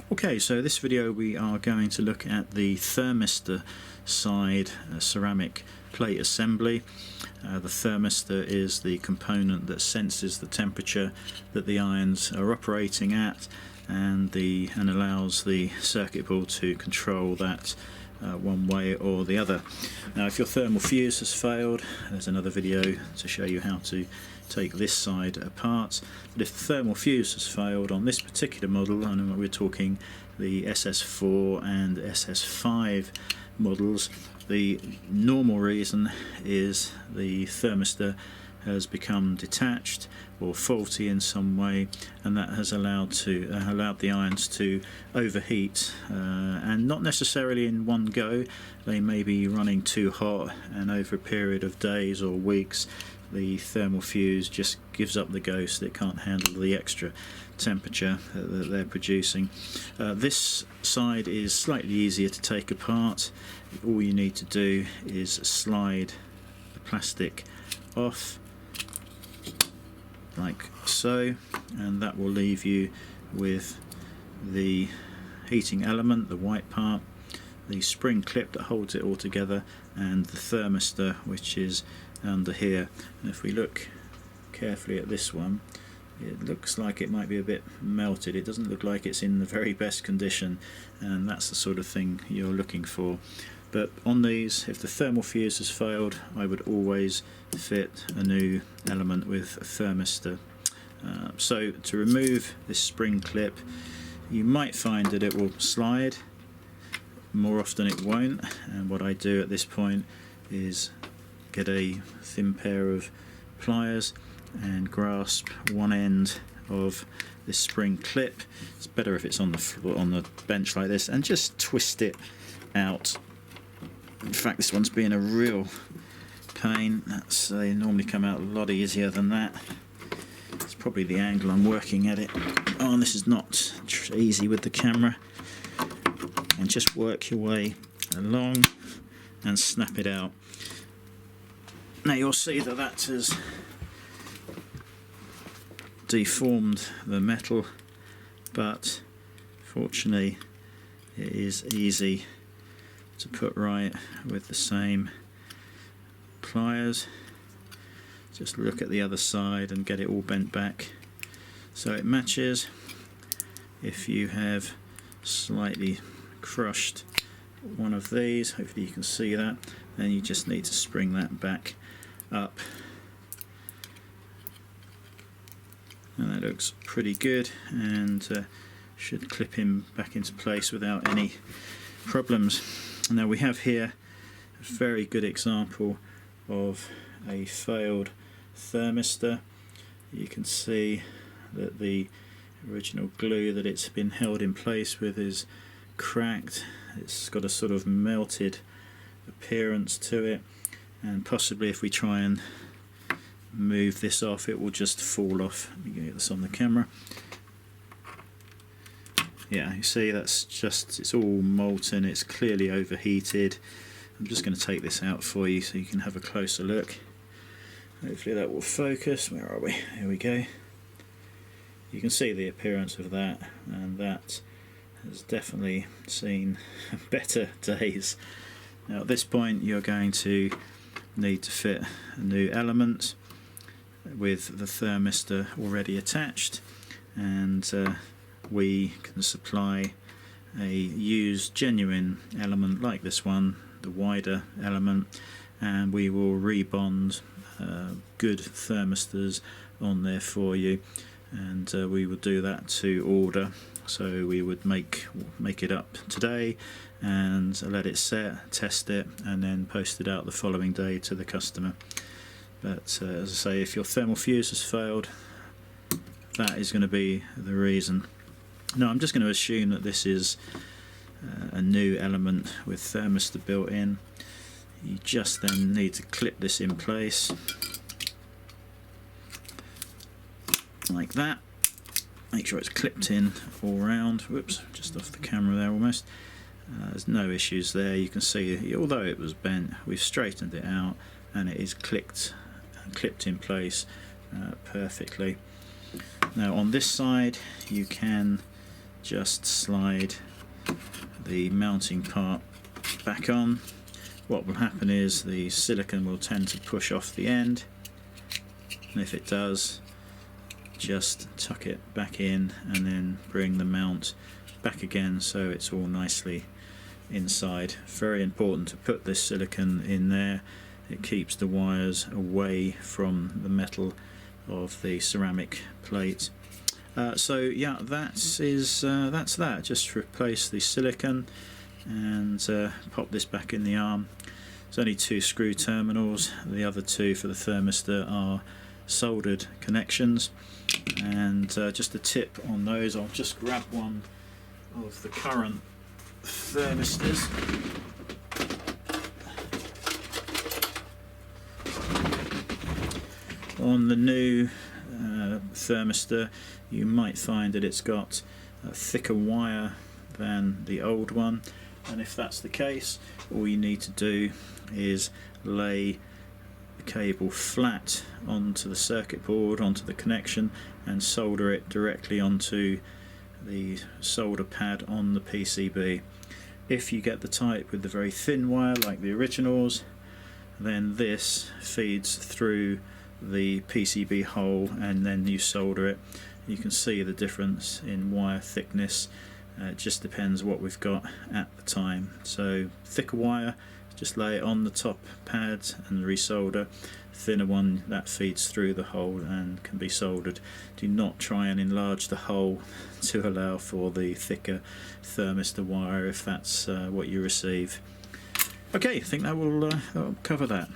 Okay, so this video we are going to look at the thermistor side ceramic plate assembly. The thermistor is the component that senses the temperature that the irons are operating at and allows the circuit board to control that one way or the other. Now if your thermal fuse has failed, there's another video to show you how to take this side apart. But if the thermal fuse has failed on this particular model, and we're talking the SS4 and SS5 models, the normal reason is the thermistor has become detached or faulty in some way, and that has allowed the irons to overheat, and not necessarily in one go. They may be running too hot, and over a period of days or weeks the thermal fuse just gives up the ghost. It can't handle the extra temperature that they're producing. This side is slightly easier to take apart. All you need to do is slide the plastic off like so, and that will leave you with the heating element, the white part, the spring clip that holds it all together, and the thermistor, which is under here. And if we look carefully at this one, it looks like it might be a bit melted. It doesn't look like it's in the very best condition, and that's the sort of thing you're looking for. But on these, if the thermal fuse has failed, I would always fit a new element with a thermistor. So to remove this spring clip, you might find that it will slide. More often it won't, and what I do at this point is get a thin pair of pliers and grasp one end of this spring clip. It's better if it's on the floor, on the bench like this, and just twist it out. In fact, this one's being a real pain. They normally come out a lot easier than that. It's probably the angle I'm working at it. Oh, and this is not easy with the camera. And just work your way along and snap it out. Now you'll see that that has deformed the metal, but fortunately it is easy to put right with the same pliers. Just look at the other side and get it all bent back so it matches. If you have slightly crushed one of these, hopefully you can see that, then you just need to spring that back up, and that looks pretty good, and should clip him back into place without any problems. Now we have here a very good example of a failed thermistor. You can see that the original glue that it's been held in place with is cracked. It's got a sort of melted appearance to it, and possibly if we try and move this off, it will just fall off. Let me get this on the camera. Yeah, you see that's just, it's all molten, it's clearly overheated. I'm just going to take this out for you so you can have a closer look. Hopefully that will focus. Where are we? Here we go. You can see the appearance of that, and that has definitely seen better days. Now at this point you're going to need to fit a new element with the thermistor already attached, and we can supply a used genuine element like this one, the wider element, and we will rebond good thermistors on there for you, and we will do that to order. So we would make it up today and let it set, test it, and then post it out the following day to the customer. But as I say, if your thermal fuse has failed, that is going to be the reason. Now I'm just going to assume that this is a new element with thermistor built in. You just then need to clip this in place like that. Make sure it's clipped in all round. Whoops, just off the camera there almost. There's no issues there. You can see, although it was bent, we've straightened it out and it is clipped in place perfectly. Now on this side you can just slide the mounting part back on. What will happen is the silicone will tend to push off the end, and if it does, just tuck it back in and then bring the mount back again so it's all nicely inside. Very important to put this silicone in there. It keeps the wires away from the metal of the ceramic plate. So yeah, that's that. Just replace the silicone and pop this back in the arm. There's only 2 screw terminals. The other 2 for the thermistor are soldered connections. And just a tip on those, I'll just grab one of the current thermistors. On the new thermistor, you might find that it's got a thicker wire than the old one, and if that's the case, all you need to do is lay the cable flat onto the circuit board, onto the connection, and solder it directly onto the solder pad on the PCB. If you get the type with the very thin wire like the originals, then this feeds through the PCB hole and then you solder it. You can see the difference in wire thickness. It just depends what we've got at the time. So thicker wire, just lay it on the top pad and resolder. Thinner one, that feeds through the hole and can be soldered. Do not try and enlarge the hole to allow for the thicker thermistor wire if that's what you receive. Okay, I think that will that'll cover that.